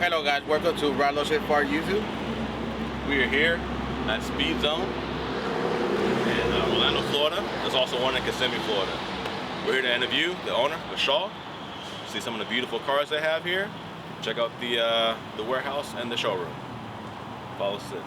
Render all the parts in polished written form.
Hello guys, welcome to Ride Shit for YouTube. We are here at Speedzone in Orlando, Florida. There's also one in Kissimmee, Florida. We're here to interview the owner, Vishal. See some of the beautiful cars they have here. Check out the warehouse and the showroom. Follow us in.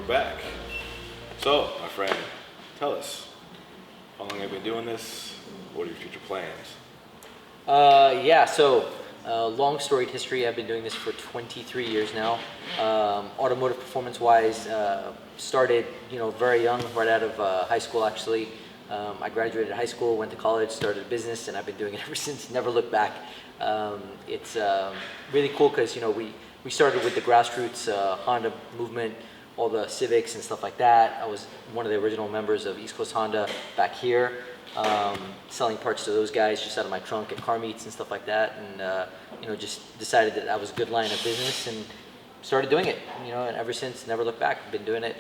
Back. So, my friend, tell us, how long have you been doing this? What are your future plans? Long storied history. I've been doing this for 23 years now. Automotive performance wise, started very young, right out of high school actually. I graduated high school, went to college, started a business, and I've been doing it ever since. Never looked back. It's really cool because we started with the grassroots Honda movement, all the Civics and stuff like that. I was one of the original members of East Coast Honda back here, selling parts to those guys just out of my trunk at car meets and stuff like that, and just decided that was a good line of business and started doing it. And ever since, never looked back. I've been doing it.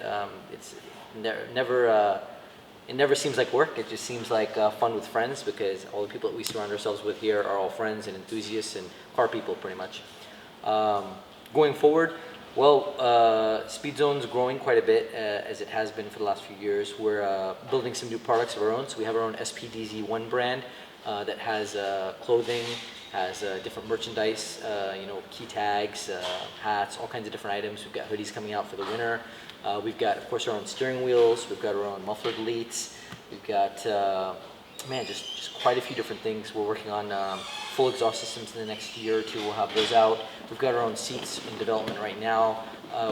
It never seems like work. It just seems like fun with friends, because all the people that we surround ourselves with here are all friends and enthusiasts and car people, pretty much. Going forward, well, Speedzone's growing quite a bit, as it has been for the last few years. We're building some new products of our own. So we have our own SPDZ1 brand that has clothing, has different merchandise, key tags, hats, all kinds of different items. We've got hoodies coming out for the winter. We've got, of course, our own steering wheels. We've got our own muffler deletes. We've got, just quite a few different things. We're working on full exhaust systems in the next year or two. We'll have those out. We've got our own seats in development right now.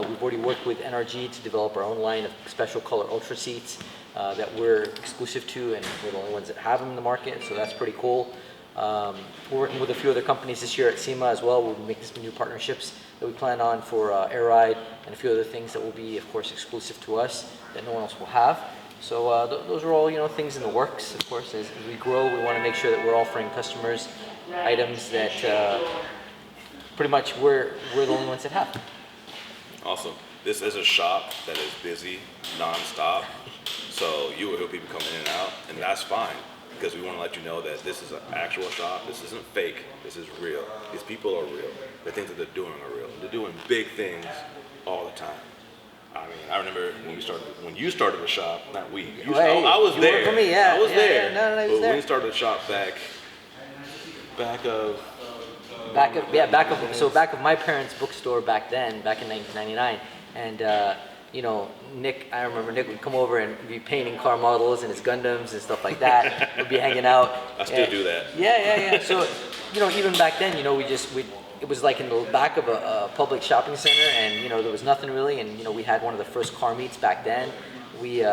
We've already worked with NRG to develop our own line of special color ultra seats that we're exclusive to, and we're the only ones that have them in the market, so that's pretty cool. We're working with a few other companies this year at SEMA as well. We'll be making some new partnerships that we plan on for Air Ride and a few other things that will be, of course, exclusive to us that no one else will have. So those are all things in the works. Of course, as we grow, we want to make sure that we're offering customers items that pretty much we're the only ones that have. Awesome. This is a shop that is busy non-stop, so you will hear people come in and out, and that's fine, because we want to let you know that this is an actual shop. This isn't fake. This is real. These people are real. The things that they're doing are real. They're doing big things all the time. I mean, I remember when you started the shop, not we. I was there. For me, yeah. I was there. No, I was but there. when we started the shop back of my parents' bookstore back then, back in 1999, and Nick, I remember Nick would come over and be painting car models and his Gundams and stuff like that. We'd be hanging out. I still do that. Yeah. So, even back then, it was like in the back of a public shopping center, and there was nothing really, and we had one of the first car meets back then. We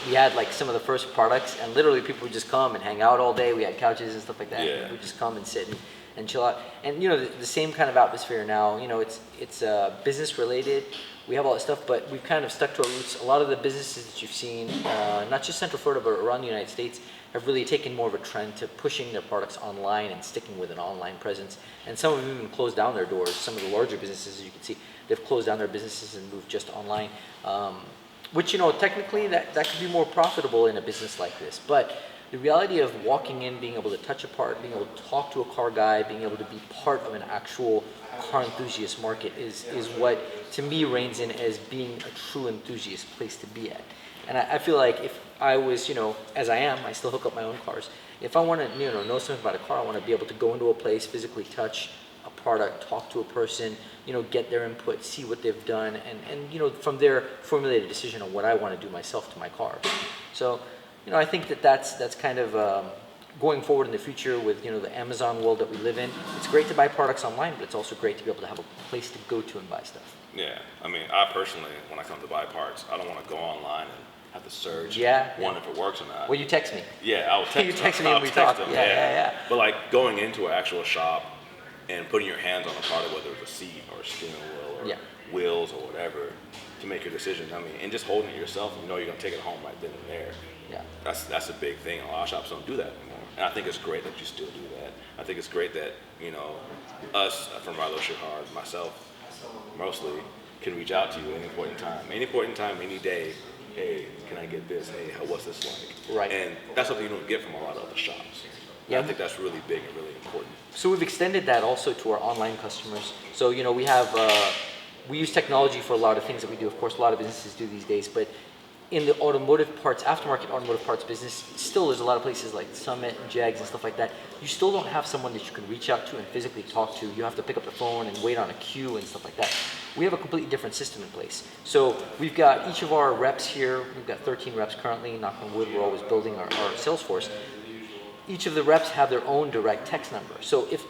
we had like some of the first products, and literally people would just come and hang out all day. We had couches and stuff like that. Yeah. We'd just come and sit and chill out. And the same kind of atmosphere now. It's business related. We have all that stuff, but we've kind of stuck to our roots. A lot of the businesses that you've seen, not just Central Florida, but around the United States, have really taken more of a trend to pushing their products online and sticking with an online presence. And some have even closed down their doors. Some of the larger businesses, as you can see, they've closed down their businesses and moved just online. Which, technically that could be more profitable in a business like this. But the reality of walking in, being able to touch a part, being able to talk to a car guy, being able to be part of an actual car enthusiast market is what, to me, reigns in as being a true enthusiast place to be at. And I feel like if I was, as I am, I still hook up my own cars. If I want to, know something about a car, I want to be able to go into a place, physically touch a product, talk to a person, get their input, see what they've done, and from there formulate a decision on what I want to do myself to my car. So, I think that's kind of going forward in the future with the Amazon world that we live in. It's great to buy products online, but it's also great to be able to have a place to go to and buy stuff. Yeah, I mean, I personally, when I come to buy parts, I don't want to go online and have to search. Yeah. Wonder if it works or not. Well, you text me. Yeah, I'll text. You text me I'll and we text talk. them, Yeah. But like going into an actual shop and putting your hands on a product, whether it's a seat or a steering wheel or wheels or whatever, to make your decision. I mean, and just holding it yourself, you're gonna take it home right then and there. Yeah. That's a big thing. A lot of shops don't do that anymore, and I think it's great that you still do that. I think it's great that us from Rilo Shahar, myself, mostly, can reach out to you at any point in time, any day. Hey, can I get this? Hey, what's this like? Right. And that's something you don't get from a lot of other shops. Yeah. I think that's really big and really important. So we've extended that also to our online customers. So we have we use technology for a lot of things that we do. Of course, a lot of businesses do these days, but in the aftermarket automotive parts business, still there's a lot of places like Summit and Jags and stuff like that. You still don't have someone that you can reach out to and physically talk to. You have to pick up the phone and wait on a queue and stuff like that. We have a completely different system in place. So we've got each of our reps here. We've got 13 reps currently. Knock on wood, we're always building our sales force. Each of the reps have their own direct text number. So if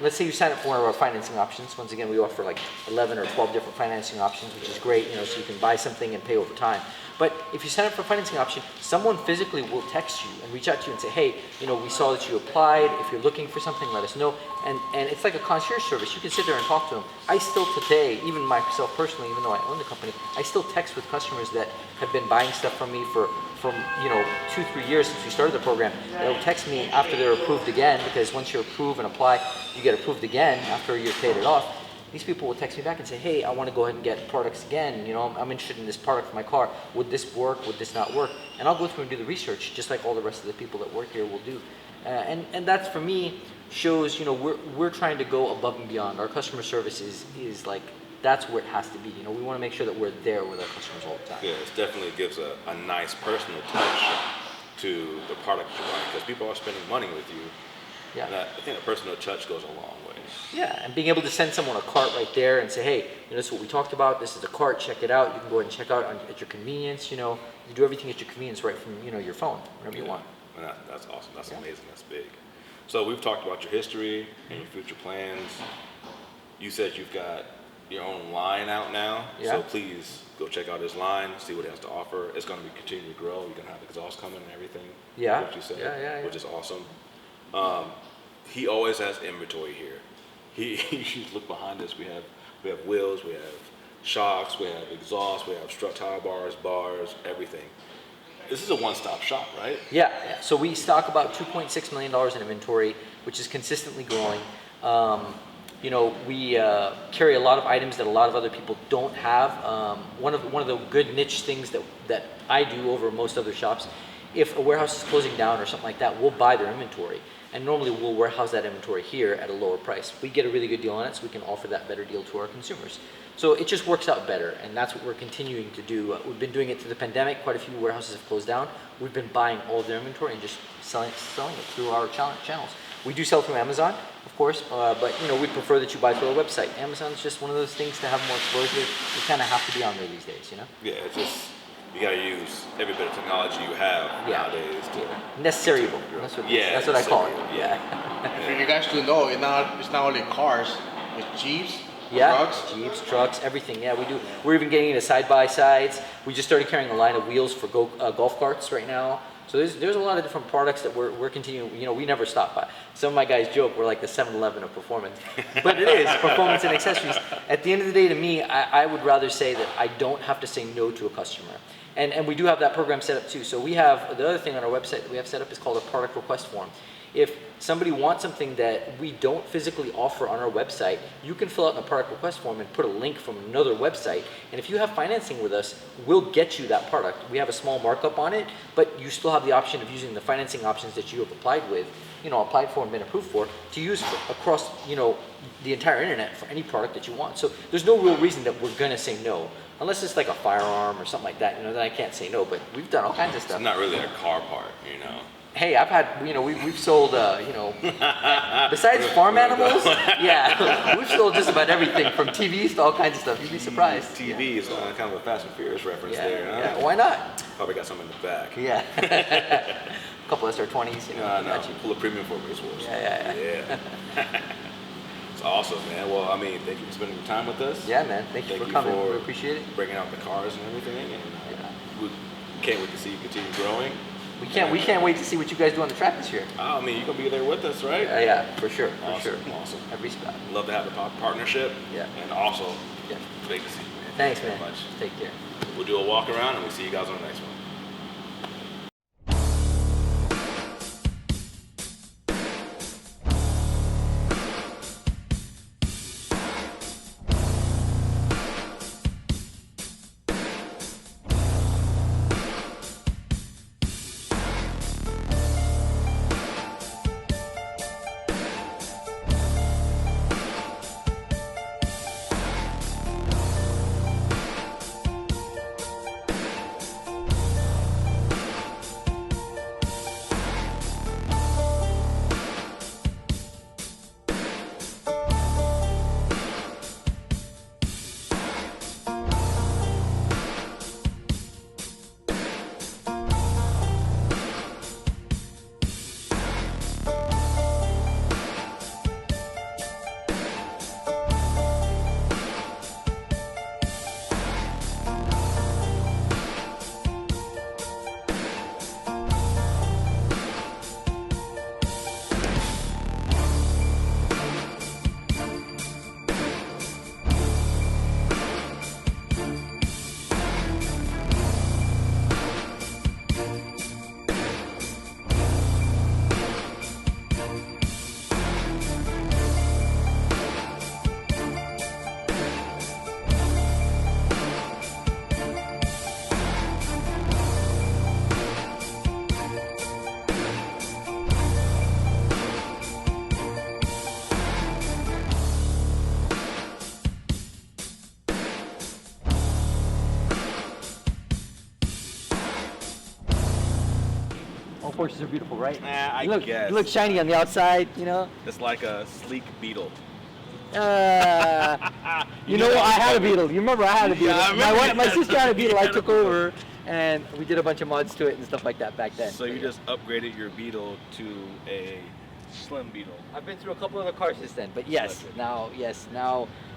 let's say you sign up for one of our financing options. Once again, we offer like 11 or 12 different financing options, which is great, so you can buy something and pay over time. But if you sign up for a financing option, someone physically will text you and reach out to you and say, hey, we saw that you applied. If you're looking for something, let us know. And it's like a concierge service. You can sit there and talk to them. I still today, even myself personally, even though I own the company, I still text with customers that have been buying stuff from me from 2-3 years since we started the program. They'll text me after they're approved again, because once you approve and apply, you get approved again after you've paid it off. These people will text me back and say, hey, I want to go ahead and get products again. I'm interested in this product for my car. Would this work? Would this not work? And I'll go through and do the research, just like all the rest of the people that work here will do. And that's, for me, shows, we're trying to go above and beyond. Our customer service is like, that's where it has to be. We want to make sure that we're there with our customers all the time. Yeah, it definitely gives a nice personal touch to the product you're buying, because people are spending money with you. Yeah. And I think a personal touch goes a long way. Yeah, and being able to send someone a cart right there and say, hey, this is what we talked about. This is the cart. Check it out. You can go ahead and check out at your convenience. You do everything at your convenience right from your phone, whenever you want. And that's awesome. That's amazing. That's big. So we've talked about your history and your future plans. You said you've got your own line out now. Yeah. So please go check out his line, see what he has to offer. It's going to be continuing to grow. You're going to have exhaust coming and everything. Yeah. What you said, yeah. which is awesome. He always has inventory here. You should look behind us. We have wheels, we have shocks, we have exhaust, we have strut tire bars, everything. This is a one-stop shop, right? Yeah. So we stock about $2.6 million in inventory, which is consistently growing. We carry a lot of items that a lot of other people don't have. One of the good niche things that I do over most other shops, if a warehouse is closing down or something like that, we'll buy their inventory. And normally we'll warehouse that inventory here at a lower price. We get a really good deal on it, so we can offer that better deal to our consumers. So it just works out better, and that's what we're continuing to do. We've been doing it through the pandemic. Quite a few warehouses have closed down. We've been buying all of their inventory and just selling it through our channels. We do sell through Amazon, of course, but we prefer that you buy through our website. Amazon's just one of those things to have more exposure. You kind of have to be on there these days, Yeah, it's just, you got to use every bit of technology you have nowadays. Necessary evil. That's what I call it. For you guys to know, it's not only cars, it's Jeeps, Yeah, Trucks? Jeeps, trucks, everything. Yeah, we do. We're even getting into side-by-sides. We just started carrying a line of wheels for golf carts right now. So there's a lot of different products that we're continuing. You know, we never stop by. Some of my guys joke we're like the 7-Eleven of performance, but it is performance and accessories. At the end of the day, to me, I would rather say that I don't have to say no to a customer. And we do have that program set up too. So we have, the other thing on our website that we have set up is called a product request form. If somebody wants something that we don't physically offer on our website, you can fill out the product request form and put a link from another website. And if you have financing with us, we'll get you that product. We have a small markup on it, but you still have the option of using the financing options that you have applied for and been approved for, to use across, the entire internet for any product that you want. So there's no real reason that we're gonna say no. Unless it's like a firearm or something like that, then I can't say no, but we've done all kinds of stuff. It's not really a car part, Hey, I've had, we've sold, besides farm animals, yeah, we've sold just about everything from TVs to all kinds of stuff. You'd be surprised. TV is kind of a Fast and Furious reference Yeah, there, huh? yeah, why not? Probably got some in the back. Yeah. A couple SR20s, No, got you. full of premium for race wars. Yeah. It's awesome, man. Well, thank you for spending your time with us. Yeah, man. Thank you for coming. We appreciate it. Bringing out the cars and everything, and we can't wait to see you continue growing. We can't wait to see what you guys do on the track this year. You're gonna be there with us, right? Yeah, for sure. Awesome. Every spot. Love to have the partnership. Yeah. And also, Yeah. great to see you, man. Thanks, Thank you man. very much. Take care. We'll do a walk around, and we'll see you guys on the next one. All Porsches are beautiful, right? I guess. You look shiny on the outside, It's like a sleek Beetle. I had a Beetle. You remember I had a Beetle. Yeah, I remember. My sister had a Beetle. I took over, and we did a bunch of mods to it and stuff like that back then. So you just upgraded your Beetle to a slim Beetle. I've been through a couple other cars since then, but now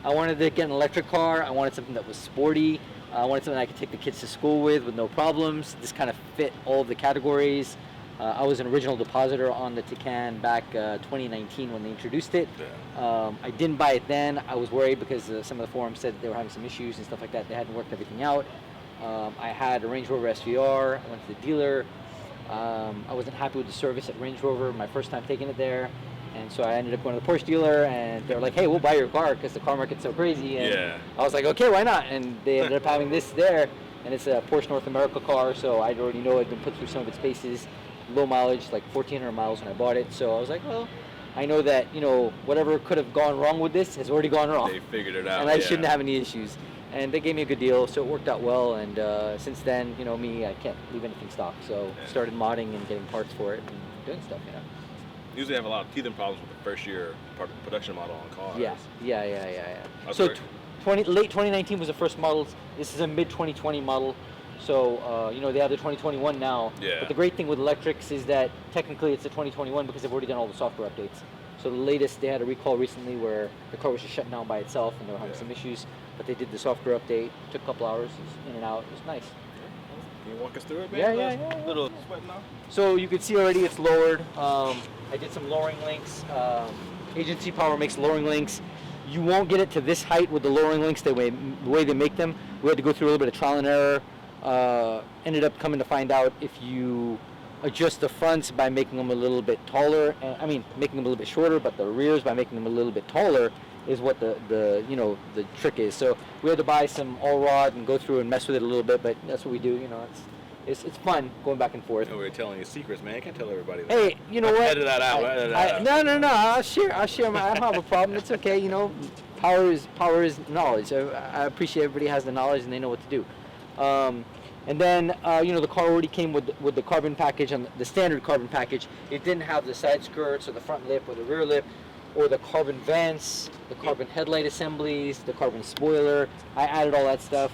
I wanted to get an electric car. I wanted something that was sporty. I wanted something I could take the kids to school with no problems. This kind of fit all of the categories. I was an original depositor on the Taycan back 2019 when they introduced it. I didn't buy it then. I was worried because some of the forums said they were having some issues and stuff like that. They hadn't worked everything out. I had a Range Rover SVR. I went to the dealer. I wasn't happy with the service at Range Rover my first time taking it there. And so I ended up going to the Porsche dealer, and they were like, hey, we'll buy your car because the car market's so crazy. And I was like, okay, why not? And they ended up having this there, and it's a Porsche North America car, so I already know it had been put through some of its paces. Low mileage, like 1,400 miles when I bought it. So I was like, well, I know that, whatever could have gone wrong with this has already gone wrong. They figured it out. And I shouldn't have any issues. And they gave me a good deal, so it worked out well. And since then, I can't leave anything stock. So started modding and getting parts for it and doing stuff, Usually have a lot of teething problems with the first year production model on cars. Yeah. That's So great. late 2019 was the first model. This is a mid 2020 model. So, they have the 2021 now. Yeah. But the great thing with electrics is that technically it's a 2021 because they've already done all the software updates. So the latest, they had a recall recently where the car was just shutting down by itself and they were having some issues. But they did the software update. Took a couple hours. It was in and out. It was nice. Can you walk us through it, man? Yeah. Little sweat now. So you can see already it's lowered. I did some lowering links. Agency Power makes lowering links. You won't get it to this height with the lowering links the way they make them. We had to go through a little bit of trial and error. Ended up coming to find out if you adjust the fronts by making them a little bit taller, making them a little bit shorter, but the rears by making them a little bit taller is what the trick is. So we had to buy some all rod and go through and mess with it a little bit, but that's what we do. It's fun going back and forth. We're telling you secrets, man. You can't tell everybody that. Hey, you know what? Edit that out. No. I'll share. I don't have a problem. It's okay. Power is knowledge. I appreciate everybody has the knowledge and they know what to do. And then the car already came with the carbon package on the standard carbon package. It didn't have the side skirts or the front lip or the rear lip or the carbon vents, the carbon headlight assemblies, the carbon spoiler. I added all that stuff.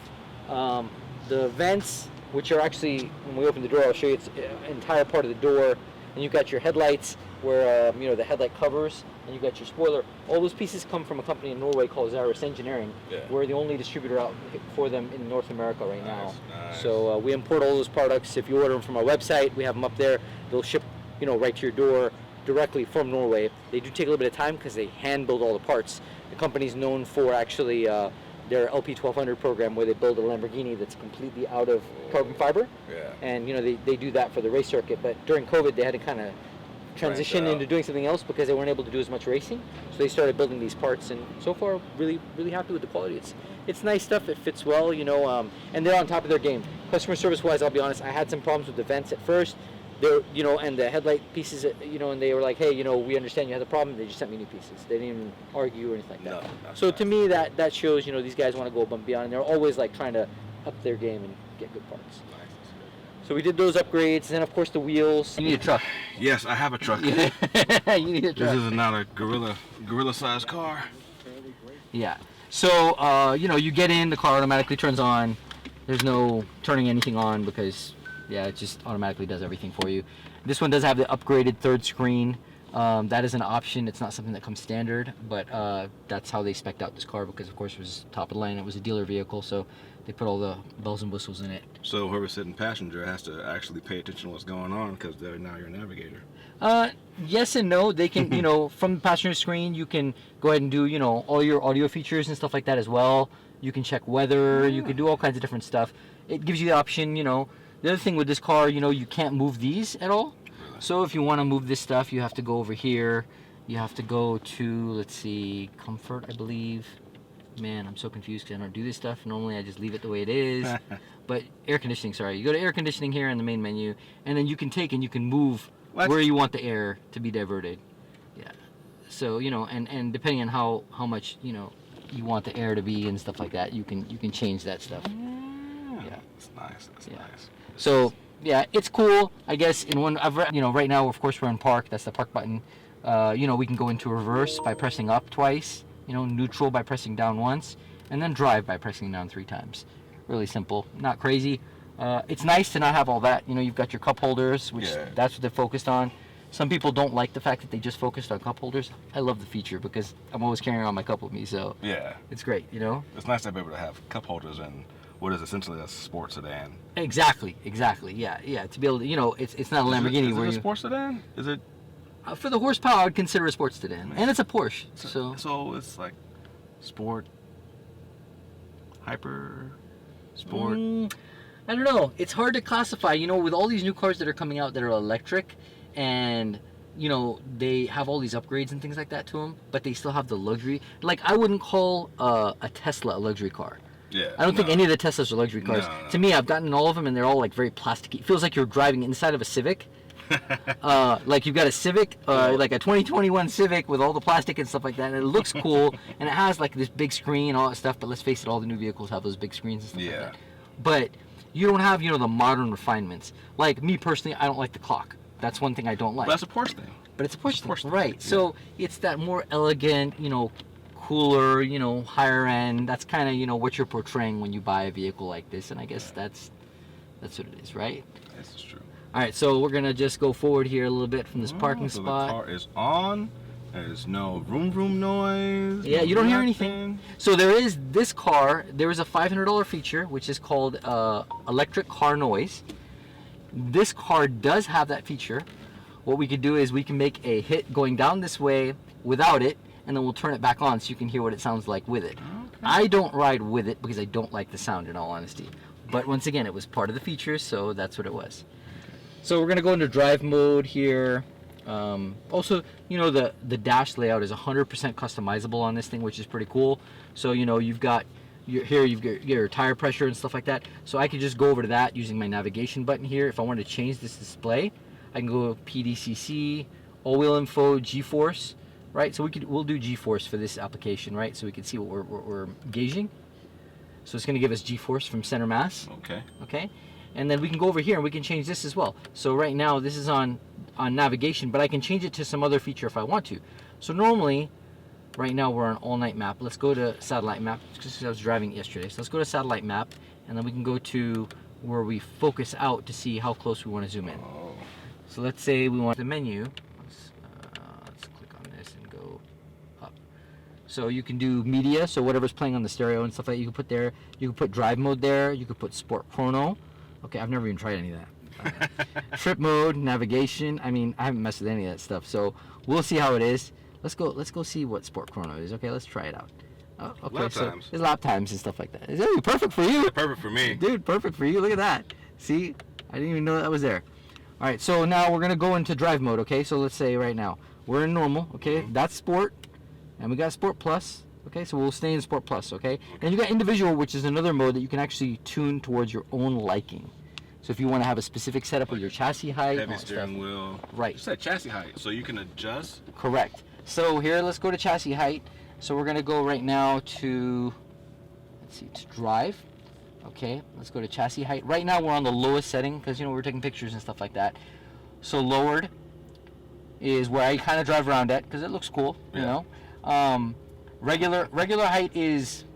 The vents, which are actually, when we open the door, I'll show you, it's an entire part of the door, and you've got your headlights where the headlight covers, and you've got your spoiler. All those pieces come from a company in Norway called Zaris Engineering. Yeah. We're We're the only distributor out for them in North America right Nice. now. So we import all those products. If you order them from our website, we have them up there. They'll ship, right to your door directly from Norway. They do take a little bit of time because they hand build all the parts. The company's known for actually their LP1200 program where they build a Lamborghini that's completely out of carbon fiber. Yeah. And they do that for the race circuit. But during COVID, they had to kind of transition into doing something else because they weren't able to do as much racing. So they started building these parts, and so far, really, really happy with the quality. It's nice stuff. It fits well, and they're on top of their game. Customer service-wise, I'll be honest, I had some problems with the vents at first. And the headlight pieces, and they were like, hey, we understand you had a problem. They just sent me new pieces. They didn't even argue or anything like that. No, So to me, that shows, these guys want to go above and beyond, and they're always like trying to up their game and get good parts. Nice. So we did those upgrades, and then of course the wheels. You need a truck. Yes, I have a truck. You need a truck. This is not a gorilla-sized car. Yeah. So you get in, the car automatically turns on. There's no turning anything on because it just automatically does everything for you. This one does have the upgraded third screen. That is an option. It's not something that comes standard, but that's how they spec'd out this car because, of course, it was top of the line. It was a dealer vehicle, so they put all the bells and whistles in it. So whoever's sitting passenger has to actually pay attention to what's going on because they're now your navigator. Yes and no. They can, from the passenger screen, you can go ahead and do, all your audio features and stuff like that as well. You can check weather. You can do all kinds of different stuff. It gives you the option, The other thing with this car, you can't move these at all. So if you want to move this stuff, you have to go over here. You have to go to, let's see, comfort, I believe. Man, I'm so confused because I don't do this stuff. Normally I just leave it the way it is. But air conditioning, sorry. You go to air conditioning here in the main menu, and then you can take and you can move where you want the air to be diverted. Yeah. So, and depending on how much, you want the air to be and stuff like that, you can change that stuff. Yeah. That's nice. That's nice. So, yeah, it's cool. I guess right now, of course, we're in park. That's the park button. We can go into reverse by pressing up twice. Neutral by pressing down once, and then drive by pressing down 3 times. Really simple, not crazy. It's nice to not have all that. You've got your cup holders, which that's what they focused on. Some people don't like the fact that they just focused on cup holders. I love the feature because I'm always carrying around my cup with me, so it's great. It's nice to be able to have cup holders in what is essentially a sports sedan. Exactly. Yeah. To be able to, it's not a Lamborghini. Is it a sports sedan? Is it? For the horsepower, I'd consider a sports sedan, and it's a Porsche. So it's like sport, hyper, sport. I don't know. It's hard to classify. With all these new cars that are coming out that are electric, and they have all these upgrades and things like that to them, but they still have the luxury. Like I wouldn't call a Tesla a luxury car. Yeah. I don't think any of the Teslas are luxury cars. No. To me, I've gotten all of them, and they're all like very plasticky. It feels like you're driving inside of a Civic. Like you've got a Civic, like a 2021 Civic with all the plastic and stuff like that, and it looks cool, and it has like this big screen and all that stuff, but let's face it, all the new vehicles have those big screens and stuff like that. But you don't have, the modern refinements. Like me personally, I don't like the clock. That's one thing I don't like. But that's a Porsche thing. But it's a Porsche thing, right. So it's that more elegant, cooler, higher end. That's kind of, what you're portraying when you buy a vehicle like this, and I guess that's what it is, right? This is true. All right, so we're gonna just go forward here a little bit from this parking spot. The car is on. There's no vroom noise. Yeah, no you don't hear nothing. anything. So there is this car. There is a $500 feature which is called electric car noise. This car does have that feature. What we could do is we can make a hit going down this way without it, and then we'll turn it back on so you can hear what it sounds like with it. Okay. I don't ride with it because I don't like the sound, in all honesty. But once again, it was part of the features, so that's what it was. So we're gonna go into drive mode here. Also, you know, the dash layout is 100% customizable on this thing, which is pretty cool. So, you know, you've got your tire pressure and stuff like that. So I could just go over to that using my navigation button here. If I wanted to change this display, I can go PDCC, all-wheel info, G-force, right? So we'll do G-force for this application, right? So we can see what we're gauging. So it's going to give us G-force from center mass. Okay. Okay, and then we can go over here and we can change this as well. So right now this is on navigation, but I can change it to some other feature if I want to. So normally, right now we're on all night map. Let's go to satellite map because I was driving yesterday. So let's go to satellite map, and then we can go to where we focus out to see how close we want to zoom in. Oh. So let's say we want the menu. Let's click on this and go up. So you can do media, so whatever's playing on the stereo and stuff like that, you can put there. You can put drive mode there. You could put sport chrono. Okay, I've never even tried any of that. Trip mode, navigation. I mean, I haven't messed with any of that stuff. So we'll see how it is. Let's go see what sport chrono is. Okay, let's try it out. Okay, Lap so times. there's lap times and stuff like that. Is that perfect for you? Perfect for me. Dude, perfect for you. Look at that. See, I didn't even know that was there. All right, so now we're gonna go into drive mode. Okay, so let's say right now we're in normal. Okay, that's sport, and we got sport plus. Okay, so we'll stay in sport plus. Okay, and you got individual, which is another mode that you can actually tune towards your own liking. So if you want to have a specific setup with your chassis height, Heavy all that steering stuff. wheel. Right. Just that chassis height, so you can adjust. Correct. So here, let's go to chassis height. So we're gonna go right now to, let's see, to drive. Okay, let's go to chassis height. Right now we're on the lowest setting because, you know, we're taking pictures and stuff like that. So lowered is where I kind of drive around at because it looks cool, you Yeah. know. Regular height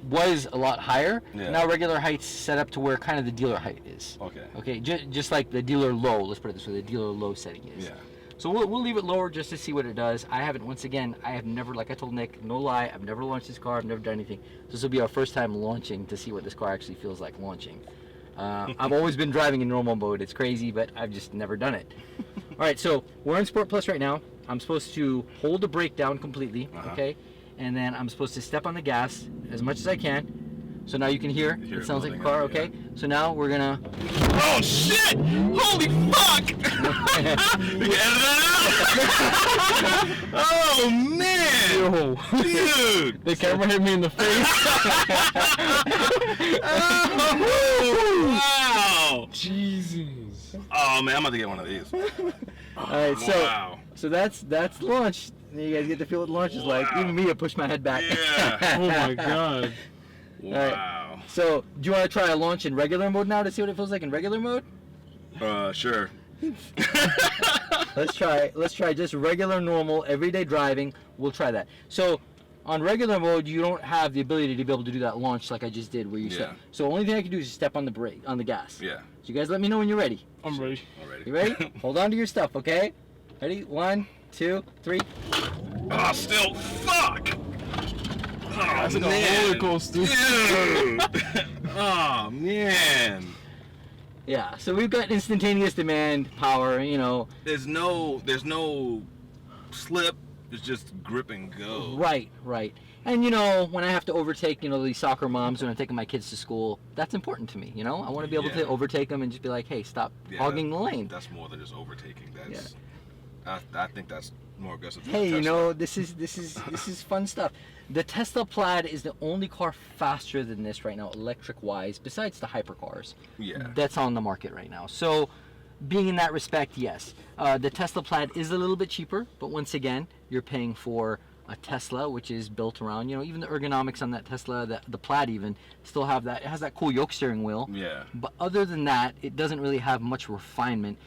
was a lot higher. Yeah. Now regular height's set up to where kind of the dealer height is. Okay. Okay, just like the dealer low. Let's put it this way: the dealer low setting is. Yeah. So we'll leave it lower just to see what it does. I haven't, once again, I have never, like I told Nick, no lie, I've never launched this car, I've never done anything. So this will be our first time launching to see what this car actually feels like launching. I've always been driving in normal mode. It's crazy, but I've just never done it. All right, so we're in Sport Plus right now. I'm supposed to hold the brake down completely, okay? And then I'm supposed to step on the gas as much as I can. So now you can hear, Hear it it sounds like a building car, up, okay? So now we're gonna, Oh shit! Holy fuck! You can edit that out. Oh man! yo, Dude! the camera hit me in the face. Oh, wow! Jesus. Oh man, I'm about to get one of these. All right, so Wow. so that's launch. You guys get to feel what launch is like. Wow. Even me, I pushed my head back. Yeah. Oh my god. Wow. So, do you want to try a launch in regular mode now to see what it feels like in regular mode? Sure. Let's try just regular, normal, everyday driving. We'll try that. So, on regular mode, you don't have the ability to be able to do that launch like I just did, where you Yeah. step. So, only thing I can do is just step on the brake, on the gas. Yeah. So, you guys let me know when you're ready. I'm ready. Already. You ready? Hold on to your stuff, okay? Ready? 1, 2, 3. Oh, still. Fuck! Oh, That's like a man. roller coaster. Dude! Oh, man. Yeah. So we've got instantaneous demand, power. You know. There's no slip. It's just grip and go. Right. And you know, when I have to overtake, you know, these soccer moms when I'm taking my kids to school, that's important to me. You know, I want to be able Yeah. to overtake them and just be like, hey, stop hogging the lane. That's more than just overtaking. That's. I think that's more aggressive. Than Hey, a you Tesla. know, this is fun stuff. The Tesla Plaid is the only car faster than this right now, electric-wise, besides the hypercars. Yeah. That's on the market right now. So, being in that respect, yes. The Tesla Plaid is a little bit cheaper, but once again, you're paying for a Tesla, which is built around, you know, even the ergonomics on that Tesla, the Plaid even, still have that. It has that cool yoke steering wheel. Yeah. But other than that, it doesn't really have much refinement.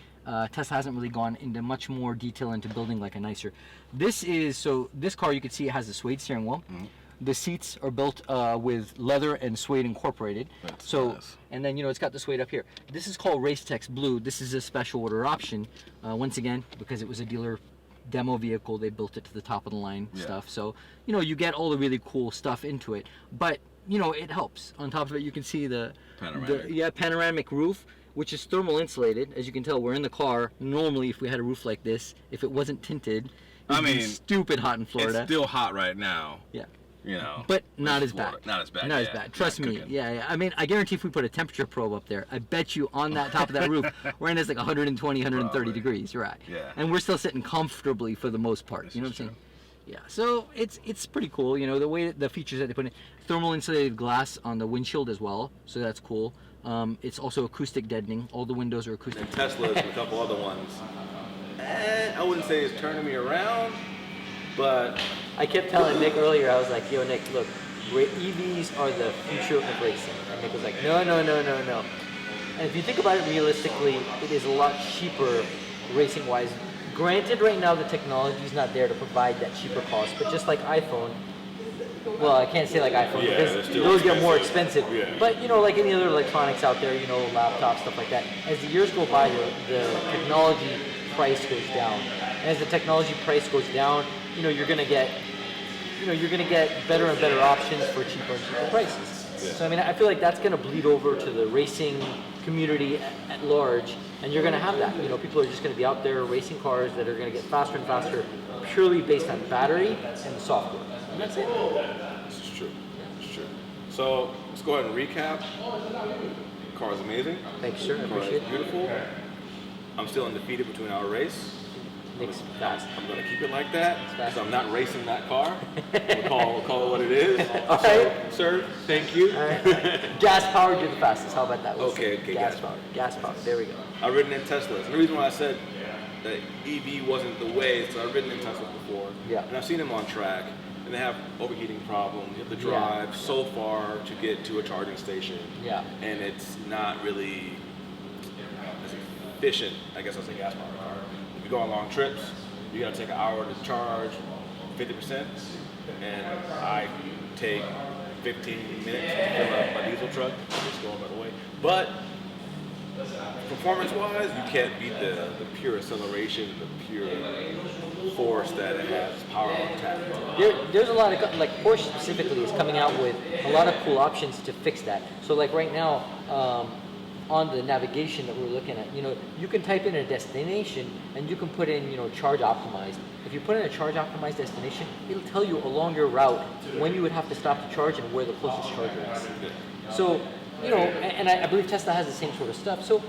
Tesla hasn't really gone into much more detail into building like a nicer. This car, you can see it has a suede steering wheel. Mm-hmm. The seats are built with leather and suede incorporated. That's So, nice. and then, you know, it's got the suede up here. This is called Race Tex Blue. This is a special order option. Once again, because it was a dealer demo vehicle. They built it to the top of the line Yeah. stuff. So, you know, you get all the really cool stuff into it. But, you know, it helps. On top of it, you can see the panoramic roof, which is thermal insulated. As you can tell, we're in the car. Normally, if we had a roof like this, if it wasn't tinted, it'd be stupid hot in Florida. It's still hot right now. Yeah. You know, but not as bad. Not as bad. Not as bad. Trust me. Yeah. I mean, I guarantee if we put a temperature probe up there, I bet you on that top of that roof, we're in this like 120, 130 degrees. You're right. Yeah. And we're still sitting comfortably for the most part. You know what I'm saying? Yeah. So it's pretty cool. You know, the way the features that they put in, thermal insulated glass on the windshield as well. So that's cool. It's also acoustic deadening. All the windows are acoustic. And Teslas and a couple other ones. I wouldn't say it's turning me around, but I kept telling Nick earlier, I was like, yo, Nick, look, EVs are the future of racing. And Nick was like, no. And if you think about it realistically, it is a lot cheaper racing-wise. Granted, right now the technology is not there to provide that cheaper cost, but just like iPhone, well, I can't say like iPhone because those get more expensive. Yeah. But, you know, like any other electronics out there, you know, laptops, stuff like that, as the years go by, the technology price goes down. And as the technology price goes down, you know, you're going to get better and better options for cheaper and cheaper prices. Yeah. So I mean, I feel like that's going to bleed over to the racing community at large, and you're going to have that. You know, people are just going to be out there racing cars that are going to get faster and faster, purely based on battery and the software. And that's it. This is true. It's true. So let's go ahead and recap. The car is amazing. Thanks, sir. I The car appreciate is it. beautiful. I'm still undefeated between our race. Nick's fast. I'm going to keep it like that fast. because I'm not racing that car. We'll call it what it is. All right. Sir, thank you. All right. Gas powered, you're the fastest. How about that? We'll Okay, see. okay, Gas gas powered. Gas powered. There we go. I've ridden in Teslas. And the reason why I said that EV wasn't the way is I've ridden in Teslas before. Yeah. And I've seen them on track. And they have overheating problems. You have to drive so far to get to a charging station. Yeah. And it's not really as efficient, I guess I'll say, gas powered car. If you go on long trips, you gotta take an hour to charge 50%. And I take 15 minutes to fill up my diesel truck. Just going by the way. But performance-wise, you can't beat the pure acceleration, the pure force that it has, power on tap. There's a lot of, like Porsche specifically is coming out with a lot of cool options to fix that. So like right now, on the navigation that we're looking at, you know, you can type in a destination and you can put in, you know, charge optimized. If you put in a charge optimized destination, it'll tell you along your route when you would have to stop to charge and where the closest charger is. So, you know, and I believe Tesla has the same sort of stuff. So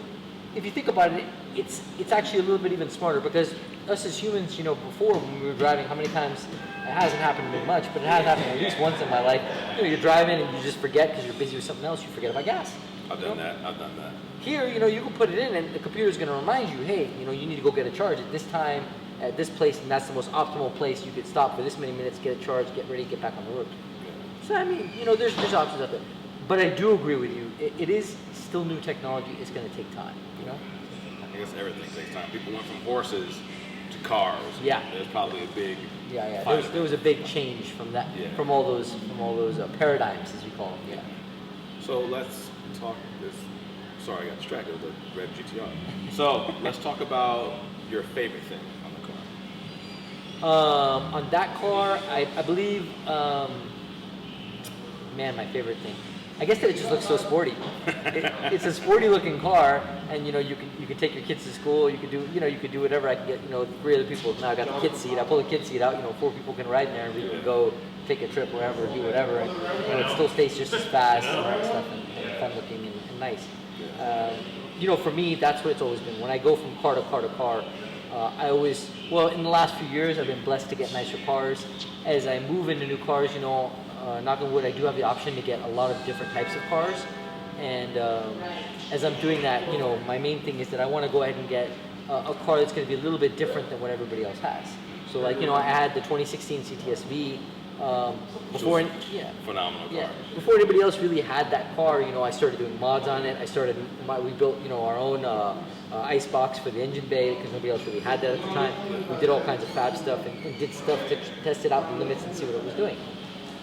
if you think about it, it's actually a little bit even smarter because us as humans, you know, before when we were driving, how many times, it hasn't happened to me much, but it has happened at least once in my life, you know, you're driving and you just forget because you're busy with something else, you forget about gas. I've done that. Here, you know, you can put it in and the computer's going to remind you, hey, you know, you need to go get a charge at this time, at this place, and that's the most optimal place. You could stop for this many minutes, get a charge, get ready, get back on the road. So, I mean, you know, there's options out there. But I do agree with you. It is still new technology. It's going to take time, you know? I guess everything takes time. People went from horses to cars. Yeah. There's probably a big Yeah. There was a big change from that, from all those paradigms, as you call them. Yeah. So let's talk this. Sorry, I got distracted with the red GTR. So let's talk about your favorite thing on the car. On that car, I believe, man, my favorite thing. I guess that it just looks so sporty. It's a sporty looking car, and you know you can take your kids to school. You could do whatever. I can get 3 other people. Now I got the kid seat. I pull the kid seat out. 4 people can ride in there, and we can go take a trip wherever, do whatever. And it still stays just as fast and all that stuff, and fun looking and nice. For me, that's what it's always been. When I go from car to car to car, I always, in the last few years, I've been blessed to get nicer cars. As I move into new cars, knock on wood, I do have the option to get a lot of different types of cars. And as I'm doing that, my main thing is that I want to go ahead and get a car that's going to be a little bit different than what everybody else has. So I had the 2016 CTS-V. Before phenomenal car. Yeah, before anybody else really had that car, I started doing mods on it. We built our own ice box for the engine bay because nobody else really had that at the time. We did all kinds of fab stuff and did stuff to test it out the limits and see what it was doing.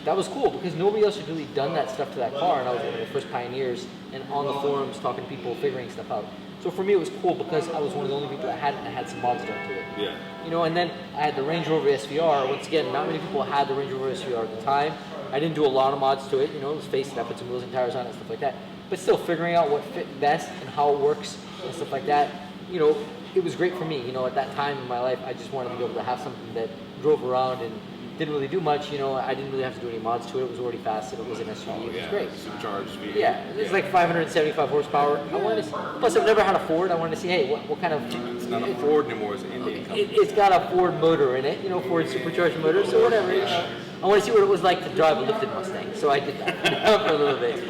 That was cool because nobody else had really done that stuff to that car, and I was one of the first pioneers and on the forums talking to people, figuring stuff out. So So for me, it was cool because I was one of the only people that had some mods done to it. Yeah. You know, and then I had the Range Rover SVR. Once again, not many people had the Range Rover SVR at the time. I didn't do a lot of mods to it. You know, let's face it, I put some wheels and tires on it and stuff like that. But still, figuring out what fit best and how it works and stuff like that, you know, it was great for me. You know, at that time in my life, I just wanted to be able to have something that drove around and didn't really do much. You know, I didn't really have to do any mods to it. It was already fast and it was an SUV. It was great. Supercharged V8. Yeah, it's like 575 horsepower. I wanted to see, plus I've never had a Ford. I wanted to see, hey, what kind of... It's not a Ford anymore, it's an Indian company. It's got a Ford motor in it, you know, Ford supercharged motor, so whatever, you know. I want to see what it was like to drive a lifted Mustang, so I did that for a little bit.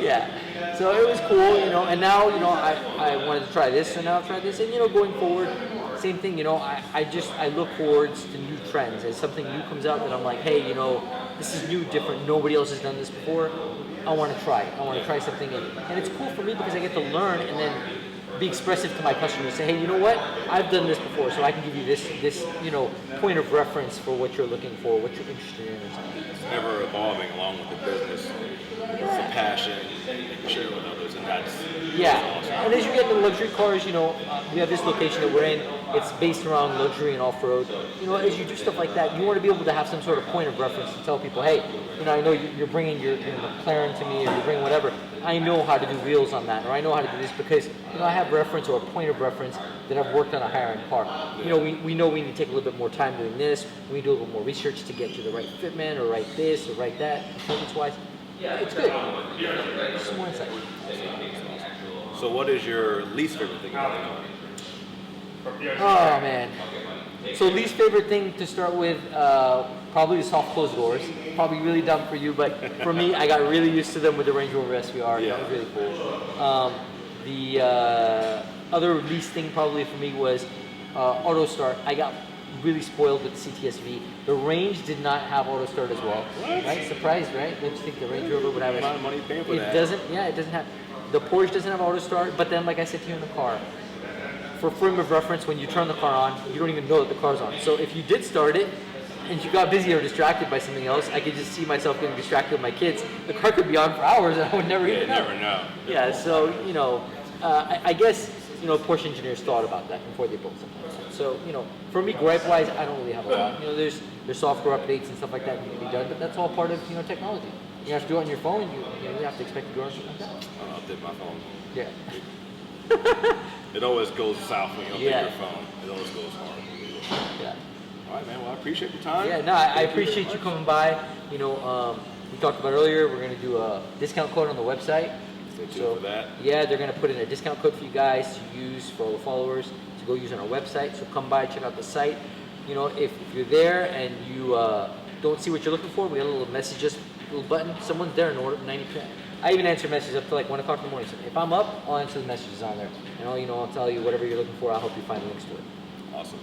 Yeah, so it was cool, you know, and now, you know, I wanted to try this, so now I've tried this, and, you know, going forward, same thing, you know, I look forwards to new trends. As something new comes out that I'm like, hey, you know, this is new, different, nobody else has done this before, I want to try it. I want to try something, and it's cool for me because I get to learn and then be expressive to my customers. Say, hey, you know what? I've done this before, so I can give you this, you know, point of reference for what you're looking for, what you're interested in, or something. It's ever evolving along with the business. It's a passion and you can share it with others, and that's awesome. And as you get into luxury cars, you know, we have this location that we're in. It's based around luxury and off-road. You know, as you do stuff like that, you want to be able to have some sort of point of reference to tell people, hey, you know, I know you're bringing your McLaren to me, or you're bringing whatever. I know how to do wheels on that, or I know how to do this because, you know, I have reference or a point of reference that I've worked on a higher-end car. You know, we know we need to take a little bit more time doing this. We do a little more research to get to the right fitment, or right this, or right that, performance-wise. It's good. Just some more insight. So what is your least favorite thing about the car? Oh, man. So least favorite thing to start with, probably the soft closed doors. Probably really dumb for you, but for me, I got really used to them with the Range Rover SVR. Yeah. That was really cool. The other least thing probably for me was auto start. I got really spoiled with the CTS-V. The Range did not have auto start as well. What? Right? Surprised, right? Don't you think the Range Rover would have it? The amount of money you're paying for It that. doesn't. Yeah, it doesn't have. The Porsche doesn't have auto start, but then, like I said to you in the car, for frame of reference, when you turn the car on, you don't even know that the car's on. So if you did start it and you got busy or distracted by something else, I could just see myself getting distracted with my kids. The car could be on for hours and I would never even know. Never know. Yeah, so, you know, I guess, you know, Porsche engineers thought about that before they built something like that. So, you know, for me, gripe-wise, I don't really have a lot. You know, there's software updates and stuff like that that need to be done, but that's all part of, you know, technology. You have to do it on your phone, you have to expect to do it on something like that. I'll update my phone. Yeah. It always goes south when you update Yeah. your phone. It always goes hard. Yeah. All right, man. Well, I appreciate your time. Yeah, no, I appreciate you coming by. You know, we talked about earlier, we're going to do a discount code on the website. Stay tuned for that. Yeah, they're going to put in a discount code for you guys to use for all the followers to go use on our website. So come by, check out the site. You know, if you're there and you don't see what you're looking for, we got a little messages, little button. Someone's there in order 90%. I even answer messages up to like 1 o'clock in the morning. So if I'm up, I'll answer the messages on there. And I'll tell you whatever you're looking for. I'll help you find the links to it. Awesome.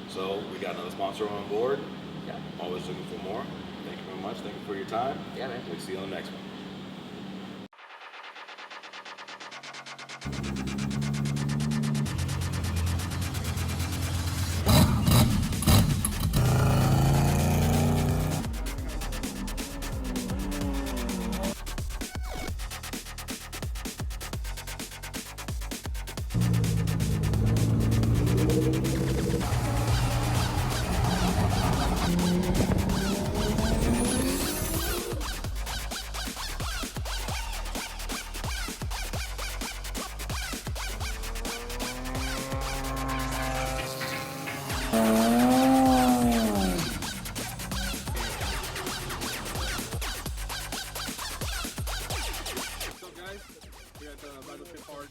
So we got another sponsor on board. Yeah. Always looking for more. Thank you very much. Thank you for your time. Yeah, man. We'll see you on the next one. What's up, guys? Here at the Bible Pit Park.